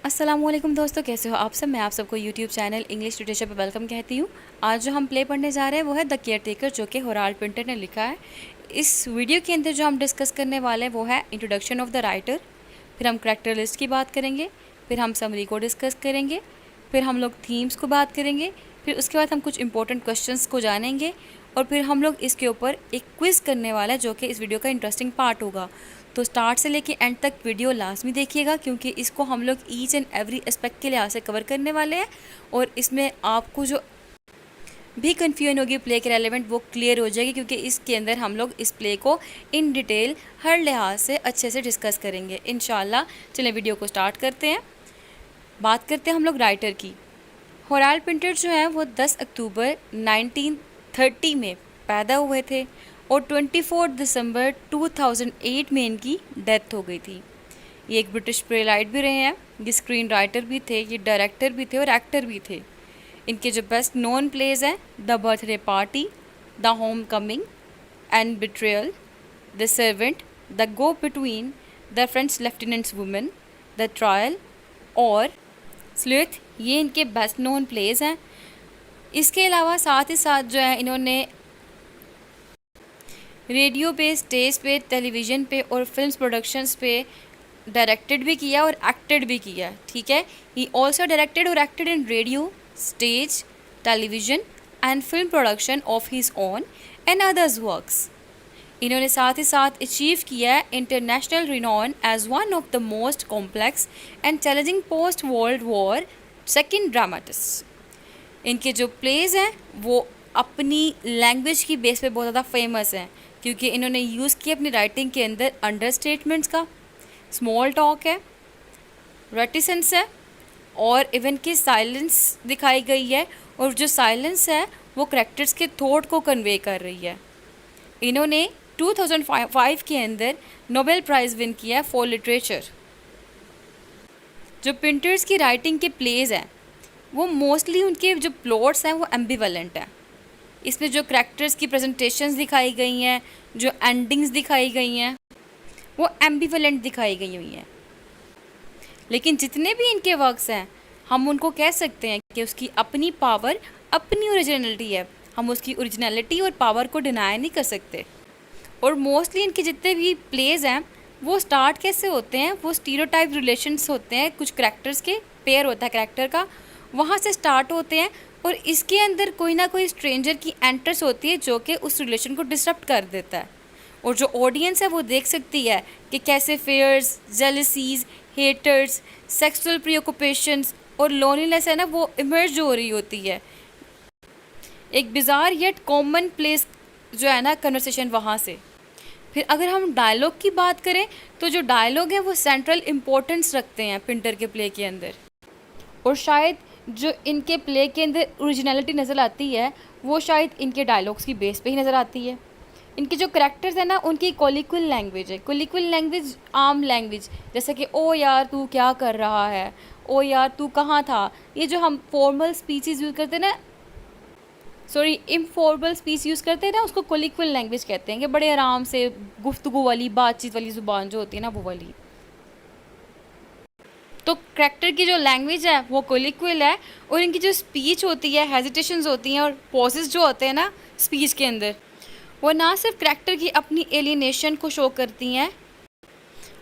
अस्सलामुअलैकुम दोस्तों, कैसे हो आप सब। मैं आप सबको यूट्यूब चैनल इंग्लिश लिटरेचर पर वेलकम कहती हूँ। आज जो हम प्ले पढ़ने जा रहे हैं वो है द केयर टेकर, जो कि होराल्ड पिंटर ने लिखा है। इस वीडियो के अंदर जो हम डिस्कस करने वाले हैं वो है इंट्रोडक्शन ऑफ द राइटर, फिर हम करैक्टर लिस्ट की बात करेंगे, फिर हम समरी को डिस्कस करेंगे, फिर हम लोग थीम्स को बात करेंगे, फिर उसके बाद हम कुछ इंपॉर्टेंट क्वेश्चंस को जानेंगे और फिर हम लोग इसके ऊपर एक क्विज़ करने वाला है जो कि इस वीडियो का इंटरेस्टिंग पार्ट होगा। तो स्टार्ट से लेके एंड तक वीडियो लाजमी देखिएगा, क्योंकि इसको हम लोग ईच एंड एवरी एस्पेक्ट के लिहाज से कवर करने वाले हैं और इसमें आपको जो भी कन्फ्यूजन होगी प्ले के रेलेवेंट वो क्लियर हो जाएगी, क्योंकि इसके अंदर हम लोग इस प्ले को इन डिटेल हर लिहाज से अच्छे से डिस्कस करेंगे इंशाल्लाह। चलें वीडियो को स्टार्ट करते हैं। बात करते हैं हम लोग राइटर की। होराल्ड पिंटर जो है वो 10 अक्टूबर 1930 में पैदा हुए थे और 24 दिसंबर 2008 में इनकी डेथ हो गई थी। ये एक ब्रिटिश प्लेराइट भी रहे हैं, ये स्क्रीन राइटर भी थे, ये डायरेक्टर भी थे और एक्टर भी थे। इनके जो बेस्ट नोन प्लेज हैं the birthday party, the home coming and betrayal, the servant, the go between, the French lieutenants women, the trial और स्लूथ, ये इनके बेस्ट नोन प्लेज हैं। इसके अलावा साथ ही साथ जो है इन्होंने रेडियो पे, स्टेज पे, टेलीविज़न पे और फिल्म प्रोडक्शंस पे डायरेक्टेड भी किया और एक्टेड भी किया। ठीक है, ही ऑल्सो डायरेक्टेड और acted in radio, stage, television and film production of his own and others works. इन्होंने साथ ही साथ अचीव किया है international renown as one of the most complex and challenging post world war second dramatist. इनके जो pledge हैं वो अपनी लैंग्वेज की बेस पे बहुत ज़्यादा फेमस हैं, क्योंकि इन्होंने यूज़ किया अपनी राइटिंग के अंदर अंडर स्टेटमेंट्स का, स्मॉल टॉक है, रेटिसेंस है और इवन की साइलेंस दिखाई गई है, और जो साइलेंस है वो करैक्टर्स के थॉट को कन्वे कर रही है। इन्होंने 2005 के अंदर नोबेल प्राइज़ विन किया है फॉर लिटरेचर। जो पिंटर्स की राइटिंग के प्लेज हैं वो मोस्टली उनके जो प्लॉट्स हैं वो एम्बिवेलेंट हैं। इसमें जो करैक्टर्स की प्रेजेंटेशंस दिखाई गई हैं, जो एंडिंग्स दिखाई गई हैं, वो एम्बिवेलेंट दिखाई गई हुई हैं। लेकिन जितने भी इनके वर्क्स हैं हम उनको कह सकते हैं कि उसकी अपनी पावर, अपनी ओरिजिनलिटी है। हम उसकी ओरिजिनलिटी और पावर को डिनाई नहीं कर सकते। और मोस्टली इनके जितने भी प्लेज हैं वो स्टार्ट कैसे होते हैं, वो स्टीरियोटाइप रिलेशंस होते हैं, कुछ करैक्टर्स के पेयर होता है करैक्टर का, वहाँ से स्टार्ट होते हैं और इसके अंदर कोई ना कोई स्ट्रेंजर की एंट्रेंस होती है जो कि उस रिलेशन को डिस्टर्ब कर देता है। और जो ऑडियंस है वो देख सकती है कि कैसे फेयर्स, जेलसीज, हेटर्स, सेक्सुअल प्रीऑक्यूपेशंस और लोनलीनेस है ना वो इमर्ज हो रही होती है। एक बिजार येट कॉमन प्लेस जो है ना कन्वर्सेशन वहाँ से। फिर अगर हम डायलॉग की बात करें तो जो डायलॉग है वो सेंट्रल इम्पोर्टेंस रखते हैं पिंटर के प्ले के अंदर, और शायद जो इनके प्ले के अंदर ओरिजिनलिटी नज़र आती है वो शायद इनके डायलॉग्स की बेस पे ही नज़र आती है। इनके जो करैक्टर्स हैं ना उनकी कोलिक्वल लैंग्वेज है। कोलिक्वल लैंग्वेज आम लैंग्वेज, जैसे कि ओ यार तू क्या कर रहा है, ओ यार तू कहाँ था, ये जो हम फॉर्मल स्पीचेस यूज़ करते हैं ना, सॉरी इनफॉर्मल स्पीच यूज़ करते हैं ना, उसको कोलिक्वल लैंग्वेज कहते हैं, कि बड़े आराम से गुफ्तगू वाली, बातचीत वाली ज़ुबान जो होती है ना वो वाली। तो करैक्टर की जो लैंग्वेज है वो कोलिक्वल है, और इनकी जो स्पीच होती है, हेजिटेशंस होती हैं और पॉजेस जो होते हैं ना स्पीच के अंदर, वो ना सिर्फ करैक्टर की अपनी एलिनेशन को शो करती हैं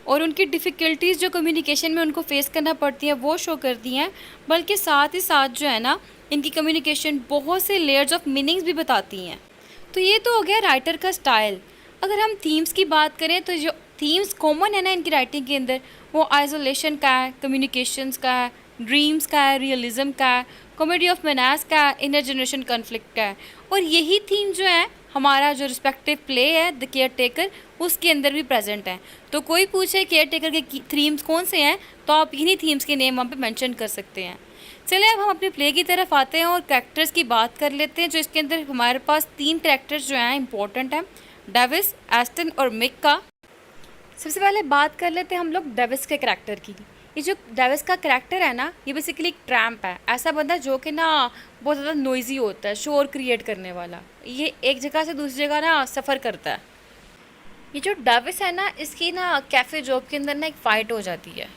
और उनकी डिफ़िकल्टीज़ जो कम्युनिकेशन में उनको फेस करना पड़ती है वो शो करती हैं, बल्कि साथ ही साथ जो है ना इनकी कम्युनिकेशन बहुत से लेयर्स ऑफ मीनिंग्स भी बताती हैं। तो ये तो हो गया राइटर का स्टाइल। अगर हम थीम्स की बात करें तो जो थीम्स कॉमन है ना इनकी राइटिंग के अंदर, वो आइसोलेशन का है, कम्युनिकेशंस का है, ड्रीम्स का है, रियलिज़म का है, कॉमेडी ऑफ मेनास का है, इनर जनरेशन कॉन्फ्लिक्ट का है। और यही थीम जो है हमारा जो रिस्पेक्टिव प्ले है द केयर टेकर, उसके अंदर भी प्रेजेंट है। तो कोई पूछे केयर टेकर के थीम्स कौन से हैं तो आप इन्हीं थीम्स के नेम वहाँ पे मेंशन कर सकते हैं। चलिए अब हम अपने प्ले की तरफ आते हैं और कैरेक्टर्स की बात कर लेते हैं। जो इसके अंदर हमारे पास 3 कैरेक्टर्स जो हैं इंपॉर्टेंट हैं, डेविस, एस्टन और मिक का। सबसे पहले बात कर लेते हैं हम लोग डेविस के कैरेक्टर की। ये जो डेविस का कैरेक्टर है ना ये बेसिकली एक ट्रैम्प है, ऐसा बंदा जो कि ना बहुत ज़्यादा नॉइजी होता है, शोर क्रिएट करने वाला। ये एक जगह से दूसरी जगह ना सफ़र करता है। ये जो डेविस है ना इसकी ना कैफ़े जॉब के अंदर ना एक फ़ाइट हो जाती है।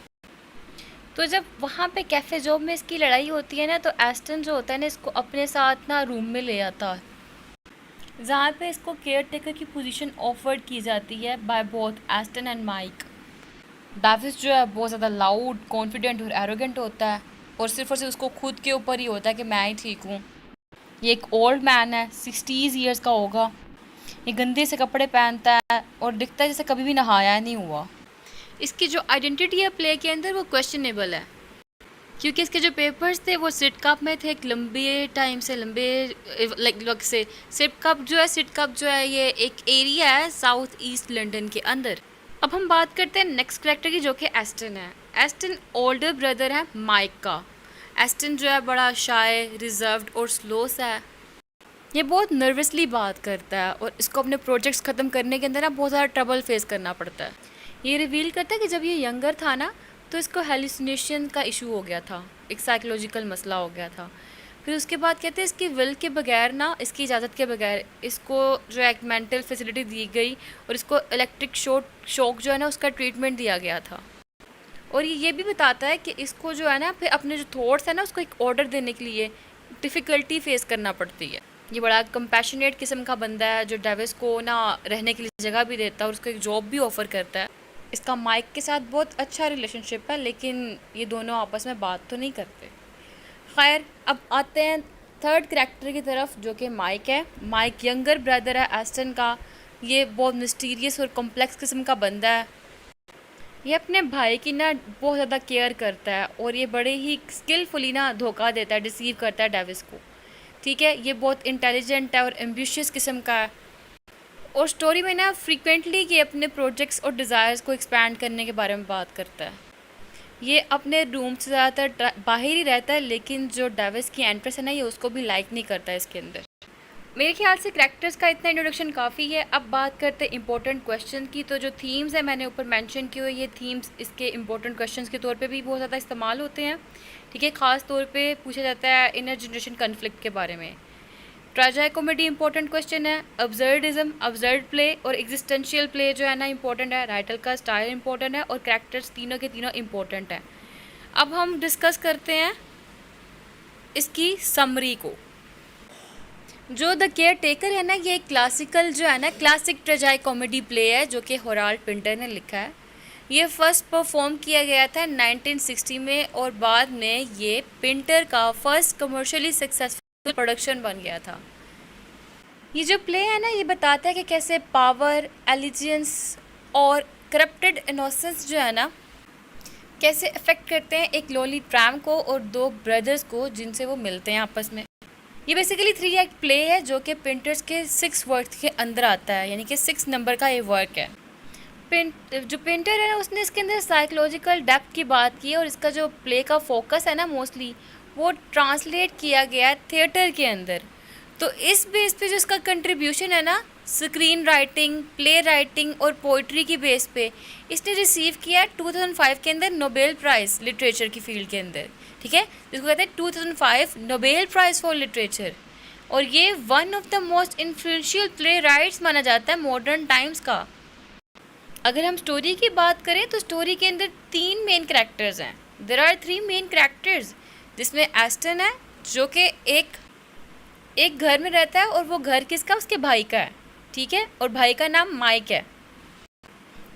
तो जब वहाँ पे कैफ़े जॉब में इसकी लड़ाई होती है ना, तो एस्टन जो होता है ना इसको अपने साथ ना रूम में ले आता है, जहाँ पे इसको केयर टेकर की पोजीशन ऑफर्ड की जाती है by both Aston and Mike. Davies जो है बहुत ज़्यादा लाउड, कॉन्फिडेंट और एरोगेंट होता है, और सिर्फ उसको खुद के ऊपर ही होता है कि मैं ही ठीक हूँ। ये एक ओल्ड मैन है, 60 ईयर्स का होगा। ये गंदे से कपड़े पहनता है और दिखता है जैसे कभी भी नहाया नहीं हुआ। इसकी जो आइडेंटिटी है प्ले के अंदर वो क्वेश्चनेबल है, क्योंकि इसके जो पेपर्स थे वो सिट कप में थे एक लंबे टाइम से, लाइक से सिट कप जो है ये एक एरिया है साउथ ईस्ट लंदन के अंदर। अब हम बात करते हैं नेक्स्ट करेक्टर की, जो कि एस्टन है। एस्टन ओल्डर ब्रदर है माइक का। एस्टन जो है बड़ा शाय, रिजर्व्ड और स्लो सा है। ये बहुत नर्वसली बात करता है और इसको अपने प्रोजेक्ट्स ख़त्म करने के अंदर ना बहुत ज़्यादा ट्रबल फेस करना पड़ता है। ये रिवील करता है कि जब ये यंगर था ना तो इसको हेलुसिनेशन का इशू हो गया था, एक साइकोलॉजिकल मसला हो गया था। फिर उसके बाद कहते हैं इसकी विल के बगैर ना, इसकी इजाज़त के बगैर इसको जो एक मेंटल फैसिलिटी दी गई और इसको इलेक्ट्रिक शॉक जो है ना उसका ट्रीटमेंट दिया गया था। और ये भी बताता है कि इसको जो है ना फिर अपने जो थॉट्स है ना उसको एक ऑर्डर देने के लिए डिफ़िकल्टी फेस करना पड़ती है। ये बड़ा कंपैशनेट किस्म का बंदा है जो डेविस को ना रहने के लिए जगह भी देता है और उसको एक जॉब भी ऑफ़र करता है। इसका माइक के साथ बहुत अच्छा रिलेशनशिप है, लेकिन ये दोनों आपस में बात तो नहीं करते। खैर, अब आते हैं थर्ड करैक्टर की तरफ, जो कि माइक है। माइक यंगर ब्रदर है एस्टन का। ये बहुत मिस्टीरियस और कॉम्प्लेक्स किस्म का बंदा है। ये अपने भाई की ना बहुत ज़्यादा केयर करता है और ये बड़े ही स्किलफुली ना धोखा देता है, डिसीव करता है डेविस को। ठीक है, ये बहुत इंटेलिजेंट है और एम्बिशियस किस्म का है। और स्टोरी में ना फ्रीक्वेंटली ये अपने प्रोजेक्ट्स और डिज़ायर्स को एक्सपैंड करने के बारे में बात करता है। ये अपने रूम से ज़्यादातर बाहर ही रहता है, लेकिन जो डेविस की एंट्रेस है ना ये उसको भी लाइक नहीं करता है इसके अंदर। मेरे ख्याल से करैक्टर्स का इतना इंट्रोडक्शन काफ़ी है। अब बात करते हैं इंपॉर्टेंट क्वेश्चन की। तो जो थीम्स है मैंने ऊपर मेंशन किए हुए, ये थीम्स इसके इंपॉर्टेंट क्वेश्चंस के तौर पे भी बहुत ज़्यादा इस्तेमाल होते हैं। ठीक है, ख़ास तौर पे पूछा जाता है इनर जनरेशन कन्फ्लिक्ट के बारे में। ट्रेजेडी कॉमेडी इंपॉर्टेंट क्वेश्चन है। अब्सर्डिज्म, अब्सर्ड प्ले और एग्जिस्टेंशियल प्ले जो है ना इंपॉर्टेंट है। राइटर का स्टाइल इंपॉर्टेंट है और कैरेक्टर्स तीनों के तीनों इंपॉर्टेंट है। अब हम डिस्कस करते हैं इसकी समरी को। जो द केयर टेकर है ना, ये क्लासिकल जो है ना क्लासिक ट्रेजेडी कॉमेडी प्ले है जो कि होराल्ड पिंटर ने लिखा है। ये फर्स्ट परफॉर्म किया गया था 1960 में और बाद में ये पिंटर का फर्स्ट कमर्शियली सक्सेसफुल प्रोडक्शन बन गया था। ये जो प्ले है ना ये बताता है कि कैसे पावर, एलिजेंस और करप्टेड इनोसेंस जो है ना कैसे अफेक्ट करते हैं एक लोनली ट्रैम्प को और दो ब्रदर्स को जिनसे वो मिलते हैं आपस में। ये बेसिकली 3 एक्ट प्ले है जो कि पिंटर्स के 6 वर्क के अंदर आता है, यानी कि 6 नंबर का ये वर्क है। जो पेंटर है ना उसने इसके अंदर साइकोलॉजिकल डेप्थ की बात की है और इसका जो प्ले का फोकस है ना मोस्टली वो ट्रांसलेट किया गया है थिएटर के अंदर। तो इस बेस पे जो इसका कंट्रीब्यूशन है ना स्क्रीन राइटिंग, प्ले राइटिंग और पोइट्री की बेस पे इसने रिसीव किया 2005 के अंदर नोबेल प्राइज़ लिटरेचर की फील्ड के अंदर। ठीक है, जिसको कहते हैं 2005 नोबेल प्राइज़ फॉर लिटरेचर। और ये one of the most influential play rights माना जाता है मॉडर्न टाइम्स का। अगर हम स्टोरी की बात करें तो स्टोरी के अंदर 3 मेन कैरेक्टर्स हैं। देयर आर 3 मेन कैरेक्टर्स, जिसमें एस्टन है जो कि एक घर में रहता है और वो घर किसका, उसके भाई का है। ठीक है, और भाई का नाम माइक है।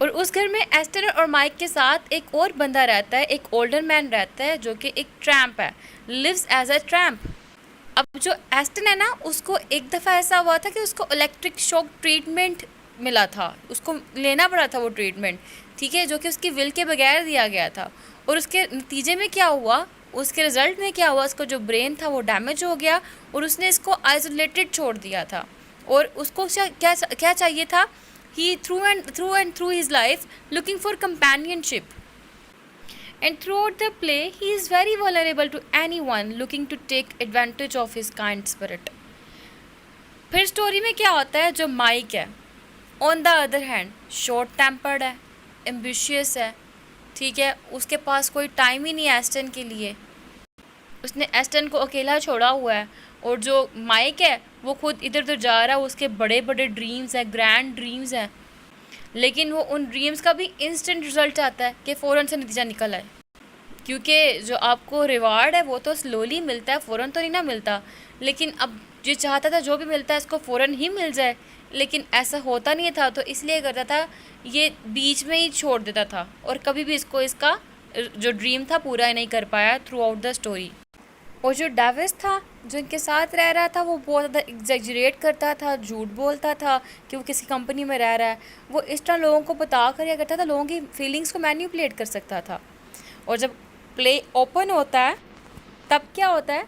और उस घर में एस्टन और माइक के साथ एक और बंदा रहता है, एक ओल्डर मैन रहता है जो कि एक ट्रैम्प है, लिव्स एज अ ट्रैम्प। अब जो एस्टन है ना उसको एक दफ़ा ऐसा हुआ था कि उसको इलेक्ट्रिक शॉक ट्रीटमेंट मिला था, उसको लेना पड़ा था वो ट्रीटमेंट। ठीक है, जो कि उसकी विल के बगैर दिया गया था। और उसके नतीजे में क्या हुआ, उसके रिज़ल्ट में क्या हुआ, उसका जो ब्रेन था वो डैमेज हो गया और उसने इसको आइसोलेटेड छोड़ दिया था। और उसको क्या चाहिए था, ही through his life looking for companionship, and throughout the play he is very vulnerable to anyone looking to take advantage of his kind spirit। फिर स्टोरी में क्या होता है, जो माइक है on the other hand short tempered है, ambitious है। ठीक है, उसके पास कोई टाइम ही नहीं है एस्टन के लिए, उसने एस्टन को अकेला छोड़ा हुआ है। और जो माइक है वो खुद इधर उधर जा रहा है, उसके बड़े बड़े ड्रीम्स हैं, ग्रैंड ड्रीम्स हैं, लेकिन वो उन ड्रीम्स का भी इंस्टेंट रिजल्ट आता है कि फ़ौरन से नतीजा निकल आए। क्योंकि जो आपको रिवार्ड है वो तो स्लोली मिलता है, फ़ौरन तो नहीं ना मिलता। लेकिन अब ये चाहता था जो भी मिलता है इसको फ़ौरन ही मिल जाए, लेकिन ऐसा होता नहीं था, तो इसलिए करता था ये बीच में ही छोड़ देता था और कभी भी इसको इसका जो ड्रीम था पूरा नहीं कर पाया थ्रू आउट द स्टोरी। और जो डेविस था जो इनके साथ रह रहा था वो बहुत ज़्यादा एग्जैजरेट करता था, झूठ बोलता था कि वो किसी कंपनी में रह रहा है। वो इस तरह लोगों को बता कर क्या करता था, लोगों की फीलिंग्स को मैनिपुलेट कर सकता था। और जब प्ले ओपन होता है तब क्या होता है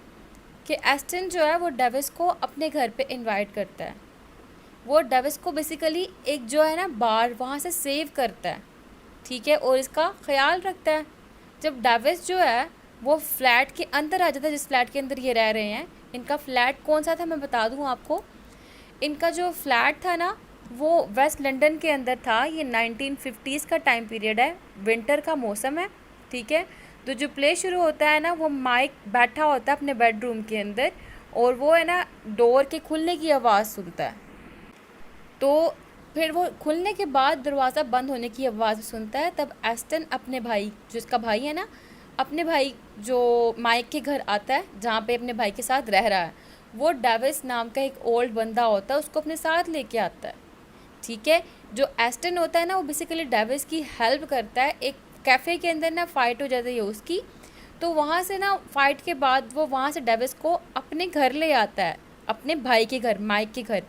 कि एस्टन जो है वो डेविस को अपने घर पे इनवाइट करता है। वो डेविस को बेसिकली एक जो है ना बार वहाँ से सेव करता है, ठीक है, और इसका ख्याल रखता है। जब डेविस जो है वो फ्लैट के अंदर आ जाता है, जिस फ्लैट के अंदर ये रह रहे हैं, इनका फ्लैट कौन सा था मैं बता दूँ आपको। इनका जो फ्लैट था ना वो वेस्ट लंदन के अंदर था। ये 1950s का टाइम पीरियड है, विंटर का मौसम है, ठीक है। तो जो प्ले शुरू होता है ना वो माइक बैठा होता है अपने बेडरूम के अंदर और वो है ना डोर के खुलने की आवाज़ सुनता है। तो फिर वो खुलने के बाद दरवाज़ा बंद होने की आवाज़ सुनता है। तब एस्टन अपने भाई, जो इसका भाई है ना, अपने भाई जो माइक के घर आता है जहाँ पे अपने भाई के साथ रह रहा है, वो डेविस नाम का एक ओल्ड बंदा होता है, उसको अपने साथ लेके आता है, ठीक है। जो एस्टन होता है ना वो बेसिकली डेविस की हेल्प करता है। एक कैफ़े के अंदर ना फ़ाइट हो जाती है उसकी, तो वहाँ से ना फ़ाइट के बाद वो वहाँ से डेविस को अपने घर ले आता है, अपने भाई के घर, माइक के घर।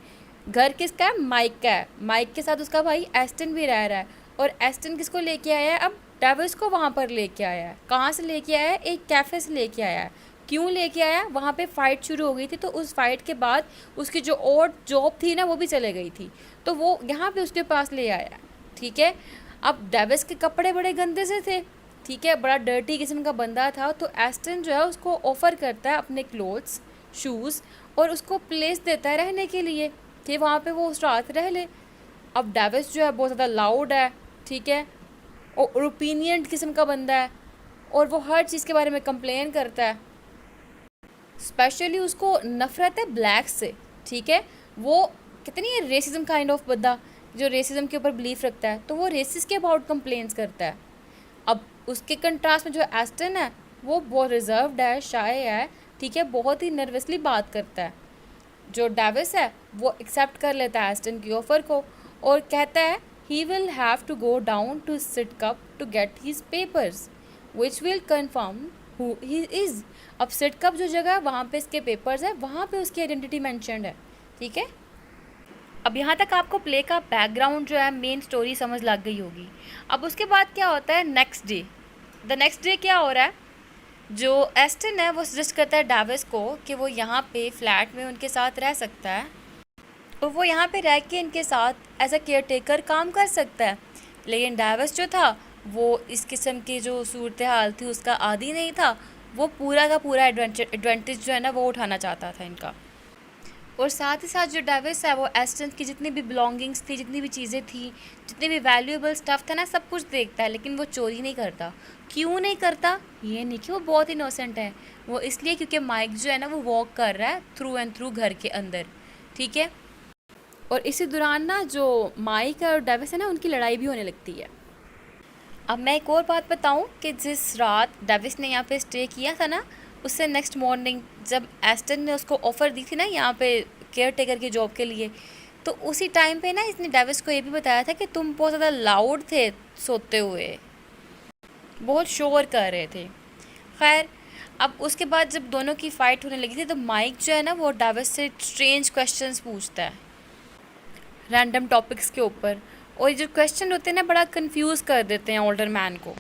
घर किसका है? माइक का है। माइक के साथ उसका भाई एस्टन भी रह रहा है। और एस्टन किसको लेके आया है? अब डेविस को वहाँ पर लेके आया है। कहाँ से लेके आया है? एक कैफ़े से लेके आया है। क्यों लेके आया? वहाँ पे फ़ाइट शुरू हो गई थी, तो उस फाइट के बाद उसकी जो और जॉब थी ना वो भी चले गई थी, तो वो यहाँ पे उसके पास ले आया, ठीक है। अब डेविस के कपड़े बड़े गंदे से थे, ठीक है, बड़ा डर्टी किस्म का बंदा था। तो एस्टन जो है उसको ऑफ़र करता है अपने क्लोथ्स, शूज़, और उसको प्लेस देता है रहने के लिए कि वहाँ पे वो उस रात रह ले। अब डेविस जो है बहुत ज़्यादा लाउड है, ठीक है, और ओपिनियंट किस्म का बंदा है, और वो हर चीज़ के बारे में कंप्लेन करता है। स्पेशली उसको नफ़रत है ब्लैक से, ठीक है। वो कितनी है रेसिज्म काइंड ऑफ बंदा जो रेसिज्म के ऊपर बिलीफ रखता है, तो वो रेसिस के अबाउट कंप्लेंट्स करता है। अब उसके कंट्रास्ट में जो एस्टन है वो बहुत रिजर्व्ड है, शाय है, ठीक है, बहुत ही नर्वसली बात करता है। जो डेविस है वो एक्सेप्ट कर लेता है एस्टन की ऑफ़र को और कहता है he will have to go down to Sitcup to get his papers which will confirm who he is. अब सिटकप जो जगह है वहाँ पे इसके पेपर्स है, वहाँ पे उसकी आइडेंटिटी मेंशन्ड है, ठीक है। अब यहाँ तक आपको प्ले का बैकग्राउंड जो है, मेन स्टोरी समझ लग गई होगी। अब उसके बाद क्या होता है next day. The next day क्या हो रहा है, जो एस्टन है वो सजेस्ट करता है डेविस को कि वो यहाँ पे फ्लैट में उनके साथ रह सकता है और वो यहाँ पे रह के इनके साथ एज अ केयर टेकर काम कर सकता है। लेकिन डेविस जो था वो इस किस्म की जो सूरत हाल थी उसका आदी नहीं था। वो पूरा का पूरा एडवांटेज जो है ना वो उठाना चाहता था इनका। और साथ ही साथ जो डेविस है वो एस्टन की जितनी भी बिलोंगिंग्स थी, जितनी भी चीज़ें थी, जितने भी वैल्यूएबल स्टफ़ था ना, सब कुछ देखता है, लेकिन वो चोरी नहीं करता। क्यों नहीं करता? ये नहीं कि वो बहुत इनोसेंट है, वो इसलिए क्योंकि माइक जो है ना वो वॉक कर रहा है थ्रू एंड थ्रू घर के अंदर, ठीक है। और इसी दौरान ना जो माइक और डेविस है ना उनकी लड़ाई भी होने लगती है। अब मैं एक और बात बताऊं कि जिस रात डेविस ने यहाँ पे स्टे किया था ना, उससे नेक्स्ट मॉर्निंग जब एस्टन ने उसको ऑफ़र दी थी ना यहाँ पे केयर टेकर की जॉब के लिए, तो उसी टाइम पे ना इसने डेविस को ये भी बताया था कि तुम बहुत ज़्यादा लाउड थे सोते हुए, बहुत शोर कर रहे थे। खैर, अब उसके बाद जब दोनों की फ़ाइट होने लगी थी तो माइक जो है ना वो डेविस से स्ट्रेंज क्वेश्चंस पूछता है रैंडम टॉपिक्स के ऊपर, और ये जो क्वेश्चन होते हैं ना बड़ा कंफ्यूज कर देते हैं ओल्डर मैन को।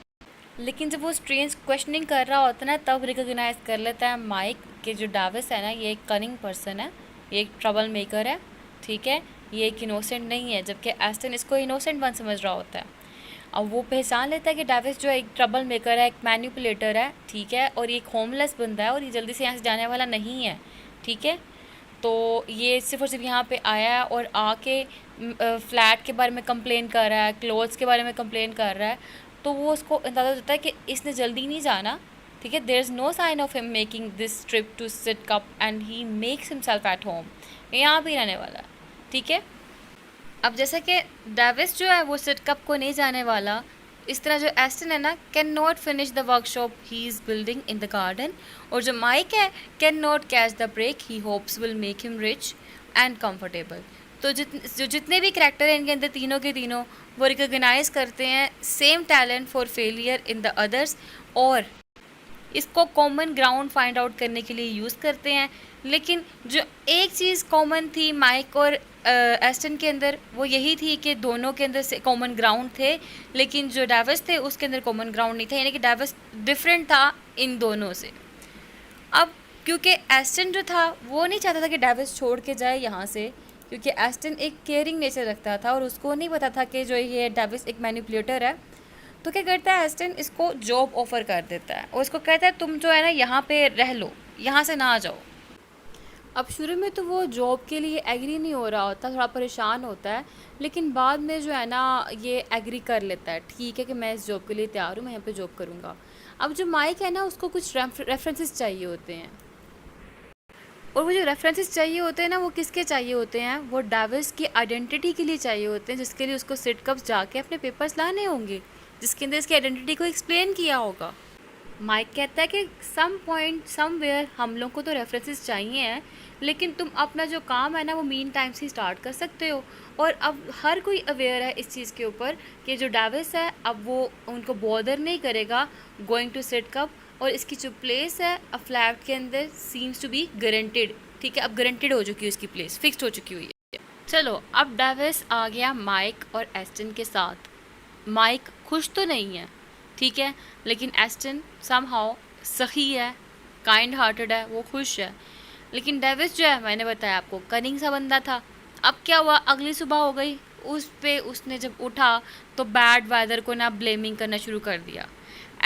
लेकिन जब वो स्ट्रेंज क्वेश्चनिंग कर रहा होता है ना तब रिकॉग्नाइज कर लेता है माइक कि जो डेविस है ना ये एक कनिंग पर्सन है, ये एक ट्रबल मेकर है, ठीक है, ये एक इनोसेंट नहीं है, जबकि एस्टन इसको इनोसेंट वन समझ रहा होता है। अब वो पहचान लेता है कि डेविस जो है एक ट्रबल मेकर है, एक मैनिपुलेटर है, ठीक है, और ये एक होमलेस बंदा है और ये जल्दी से यहाँ से जाने वाला नहीं है, ठीक है। तो ये सिर्फ और सिर्फ यहाँ पे आया है और आके फ्लैट के बारे में कंप्लेन कर रहा है, क्लोथ्स के बारे में कंप्लेन कर रहा है। तो वो उसको अंदाज़ा होता है कि इसने जल्दी नहीं जाना, ठीक है, there is no sign of him making this trip to Sitcup and he makes himself at home, यहाँ पे ही रहने वाला, ठीक है। अब जैसे कि डेविस जो है वो सिटकप को नहीं जाने वाला, इस तरह जो एस्टन है ना, can not finish the workshop he is building in the garden, और जो माइक है, can not catch the break he hopes will make him rich and comfortable. तो जितने भी करैक्टर हैं इनके अंदर, तीनों के तीनों वो रिकॉग्नाइज करते हैं same talent for failure in the others, और इसको कॉमन ग्राउंड फाइंड आउट करने के लिए यूज़ करते हैं। लेकिन जो एक चीज़ कॉमन थी माइक और एस्टन के अंदर, वो यही थी कि दोनों के अंदर से कॉमन ग्राउंड थे, लेकिन जो डेविस थे उसके अंदर कॉमन ग्राउंड नहीं था, यानी कि डेविस डिफरेंट था इन दोनों से। अब क्योंकि एस्टन जो था वो नहीं चाहता था कि डेविस छोड़ के जाए यहाँ से, क्योंकि एस्टन एक केयरिंग नेचर रखता था और उसको नहीं पता था कि जो ये डेविस एक मैनिपुलेटर है। तो क्या करता है एस्टन, इसको जॉब ऑफ़र कर देता है और इसको कहता है तुम जो है ना यहाँ पे रह लो, यहाँ से ना आ जाओ। अब शुरू में तो वो जॉब के लिए एग्री नहीं हो रहा होता, थोड़ा परेशान होता है, लेकिन बाद में जो है ना ये एग्री कर लेता है, ठीक है कि मैं इस जॉब के लिए तैयार हूँ, मैं यहाँ पे जॉब करूँगा। अब जो माइक है ना उसको कुछ रेफरेंसेस चाहिए होते हैं, और वो जो रेफरेंसेस चाहिए होते हैं ना वो किसके चाहिए होते हैं, वो डेविस की आइडेंटिटी के लिए चाहिए होते हैं, जिसके लिए उसको सिटकप्स जाके अपने पेपर्स लाने होंगे, जिसके अंदर इसकी आइडेंटिटी को एक्सप्लेन किया होगा। माइक कहता है कि सम पॉइंट समवेयर हम लोग को तो रेफरेंसेस चाहिए हैं, लेकिन तुम अपना जो काम है ना वो मीन टाइम से स्टार्ट कर सकते हो। और अब हर कोई अवेयर है इस चीज़ के ऊपर कि जो डेविस है अब वो उनको बॉदर नहीं करेगा गोइंग टू सिटकप, और इसकी जो प्लेस है अब फ्लैट के अंदर सीम्स टू बी गारंटेड, ठीक है, अब गारंटेड हो चुकी है उसकी प्लेस, फिक्स्ड हो चुकी हुई है। चलो अब डेविस आ गया माइक और एस्टन के साथ। माइक खुश तो नहीं है, ठीक है, लेकिन एस्टन समहाउ सही है, काइंड हार्टेड है, वो खुश है। लेकिन डेविस जो है, मैंने बताया आपको, कनिंग सा बंदा था। अब क्या हुआ, अगली सुबह हो गई, उस पे उसने जब उठा तो बैड वेदर को ना ब्लेमिंग करना शुरू कर दिया।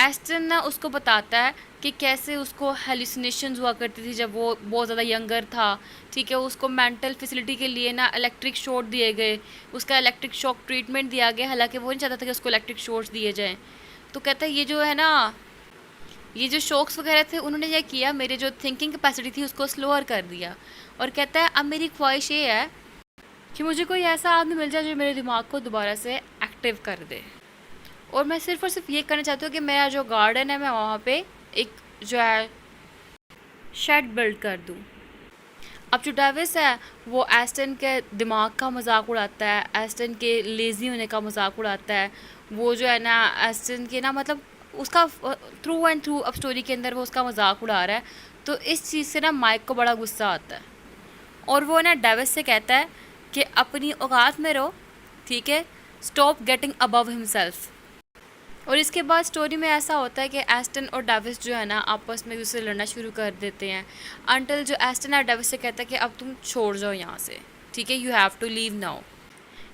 एस्टन ना उसको बताता है कि कैसे उसको हेलुसिनेशंस हुआ करती थी जब वो बहुत ज़्यादा यंगर था, ठीक है, उसको मेंटल फैसिलिटी के लिए ना इलेक्ट्रिक शॉट दिए गए, उसका इलेक्ट्रिक शॉक ट्रीटमेंट दिया गया, हालांकि वो नहीं चाहता था कि उसको इलेक्ट्रिक शॉट्स दिए जाएं। तो कहता है ये जो है ना, ये जो शॉक्स वगैरह थे उन्होंने ये किया, मेरे जो थिंकिंग कैपेसिटी थी उसको स्लोअर कर दिया। और कहता है अब मेरी ख्वाहिश ये है कि मुझे कोई ऐसा आदमी मिल जाए जो मेरे दिमाग को दोबारा से एक्टिव कर दे, और मैं सिर्फ और सिर्फ ये करना चाहती हूँ कि मेरा जो गार्डन है मैं वहाँ पे एक जो है शेड बिल्ड कर दूँ। अब जो डेविस है वो एस्टन के दिमाग का मजाक उड़ाता है, एस्टन के लेज़ी होने का मजाक उड़ाता है, वो जो है ना एस्टन के ना मतलब उसका थ्रू एंड थ्रू अब स्टोरी के अंदर वो उसका मजाक उड़ा रहा है। तो इस चीज़ से ना माइक को बड़ा गुस्सा आता है और वो ना डेविस से कहता है कि अपनी औकात में रहो, ठीक है, स्टॉप गेटिंग अबव हिमसेल्फ। और इसके बाद स्टोरी में ऐसा होता है कि एस्टन और डेविस जो है ना आपस में एक दूसरे लड़ना शुरू कर देते हैं, अंटिल जो एस्टन और डेविस से कहता है कि अब तुम छोड़ जाओ यहाँ से, ठीक है, you have to leave now.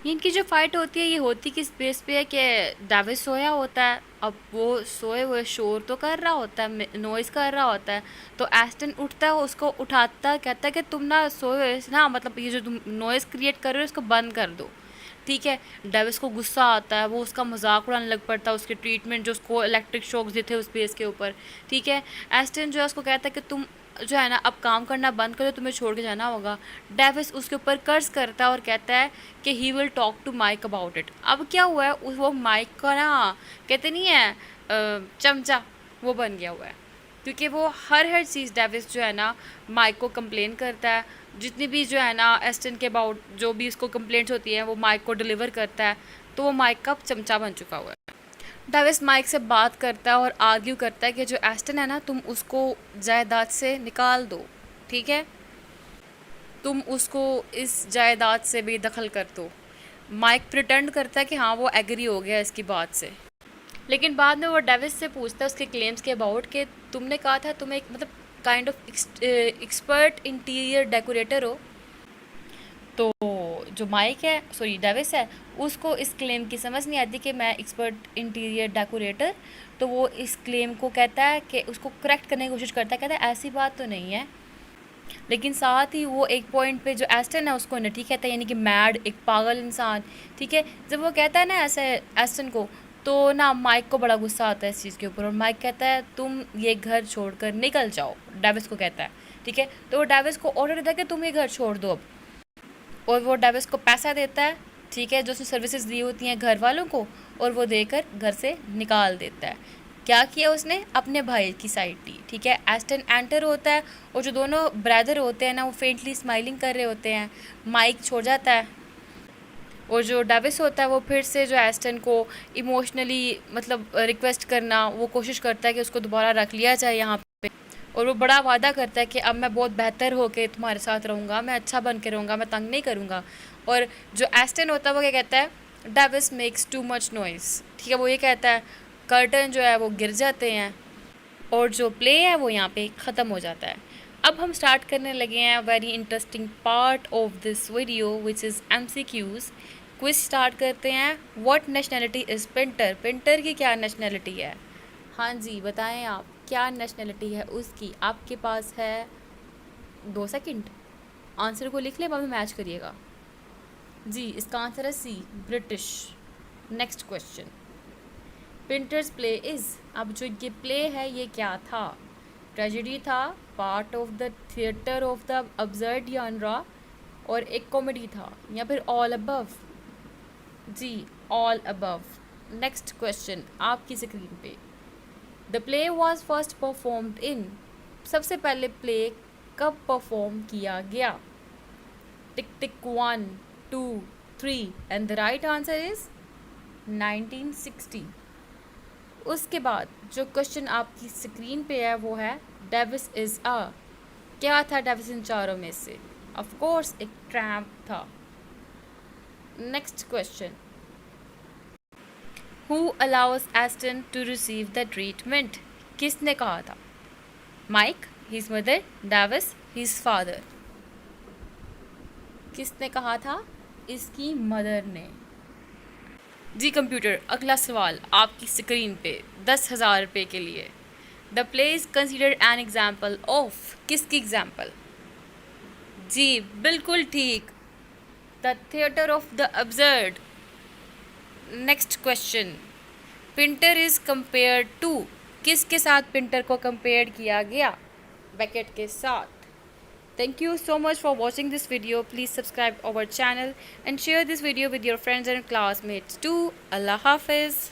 इनकी जो फाइट होती है ये होती किस बेस पे है कि डेविस सोया होता है, अब वो सोए हुए शोर तो कर रहा होता है, नॉइज़ कर रहा होता है, तो एस्टन उठता है, उसको उठाता है, कहता है कि तुम ना सोए हुए ना, मतलब ये जो तुम नॉइज़ क्रिएट कर रहे हो इसको बंद कर दो, ठीक है। डेविस को गुस्सा आता है, वो उसका मजाक उड़ाने लग पड़ता है, उसके ट्रीटमेंट जो उसको इलेक्ट्रिक शॉक्स देते हैं उस बेस के ऊपर, ठीक है। एस्टन जो है उसको कहता है कि तुम जो है ना अब काम करना बंद करो, तुम्हें छोड़ के जाना होगा। डेविस उसके ऊपर कर्ज करता है और कहता है कि he will talk to Mike about it. अब क्या हुआ है, वो माइक का ना कहते नहीं है चमचा, वो बन गया हुआ है, क्योंकि वो हर चीज़ डेविस जो है ना माइक को कंप्लेन करता है, जितनी भी जो है ना एस्टन के अबाउट जो भी उसको कंप्लेंट्स होती हैं वो माइक को डिलीवर करता है, तो वो माइक का चमचा बन चुका हुआ है। डेविस माइक से बात करता है और आर्ग्यू करता है कि जो एस्टन है ना तुम उसको जायदाद से निकाल दो, ठीक है, तुम उसको इस जायदाद से बेदखल कर दो। माइक प्रिटेंड करता है कि हाँ वो एग्री हो गया इसकी बात से, लेकिन बाद में वो डेविस से पूछता है उसके क्लेम्स के अबाउट कि तुमने कहा था तुम एक मतलब kind of expert interior decorator हो। तो जो माइक है, सॉरी डेविस है, उसको इस क्लेम की समझ नहीं आती कि मैं एक्सपर्ट इंटीरियर डेकोरेटर, तो वो इस क्लेम को कहता है कि उसको करेक्ट करने की कोशिश करता है, कहता है ऐसी बात तो नहीं है, लेकिन साथ ही वो एक पॉइंट पे जो एस्टन है उसको नटी कहता है, यानी कि मैड, एक पागल इंसान, ठीक है। जब वो कहता है ना ऐसे एस्टन को, तो ना माइक को बड़ा गुस्सा आता है इस चीज़ के ऊपर, और माइक कहता है तुम ये घर छोड़कर निकल जाओ, डेविस को कहता है, ठीक है। तो वो डेविस को ऑर्डर देता है कि तुम ये घर छोड़ दो अब, और वो डेविस को पैसा देता है, ठीक है, जो उसने सर्विसेज दी होती हैं घर वालों को, और वो देकर घर से निकाल देता है। क्या किया उसने? अपने भाई की साइड ली, ठीक है। एस्टन एंटर होता है और जो दोनों ब्रदर होते हैं ना वो फेंटली स्माइलिंग कर रहे होते हैं। माइक छोड़ जाता है और जो डेविस होता है वो फिर से जो एस्टन को इमोशनली मतलब रिक्वेस्ट करना वो कोशिश करता है कि उसको दोबारा रख लिया जाए यहाँ पे। और वो बड़ा वादा करता है कि अब मैं बहुत बेहतर होके तुम्हारे साथ रहूँगा, मैं अच्छा बन के रहूँगा, मैं तंग नहीं करूँगा। और जो एस्टन होता है वो क्या कहता है? Davis makes too much noise, ठीक है। वो ये कहता है, कर्टन जो है वो गिर जाते हैं और जो प्ले है वो यहाँ पे ख़त्म हो जाता है। अब हम स्टार्ट करने लगे हैं very interesting part of this video which is MCQs। Quiz start करते हैं। What nationality is Pinter? Pinter की क्या नेशनैलिटी है? हाँ जी, बताएं आप क्या नेशनैलिटी है उसकी। आपके पास है 2 सेकंड, आंसर को लिख ले, बाद में मैच करिएगा। जी, इसका आंसर है C, British. Next question, Pinter's play is, अब जो ये प्ले है ये क्या था? ट्रेजेडी था, part of the theatre of the absurd genre, और एक कॉमेडी था, या फिर ऑल अबव? जी, ऑल अबव। नेक्स्ट क्वेश्चन आपकी स्क्रीन पे, the play was first performed in, सबसे पहले प्ले कब परफॉर्म किया गया? टिक टिक 1 2 3 and the right answer is 1960। उसके बाद जो क्वेश्चन आपकी स्क्रीन पे है वो है डेविस इज़ अ, क्या था डेविस इन चारों में से? ऑफ कोर्स एक ट्रैम्प था। Next question, who allows Aston to receive the treatment? किसने कहा था? Mike, his mother, Davies, his father? किसने कहा था? इसकी मदर ने। जी कंप्यूटर, अगला सवाल आपकी स्क्रीन पे 10,000 रुपये के लिए। The play is considered an example of, किसकी एग्जाम्पल? जी बिल्कुल ठीक, the theatre of the absurd. Next question, Pinter is compare to, किसके साथ पिंटर को कंपेयर किया गया? बैकेट के साथ। Thank you so much for watching this video. Please subscribe our channel and share this video with your friends and classmates too. Allah Hafiz.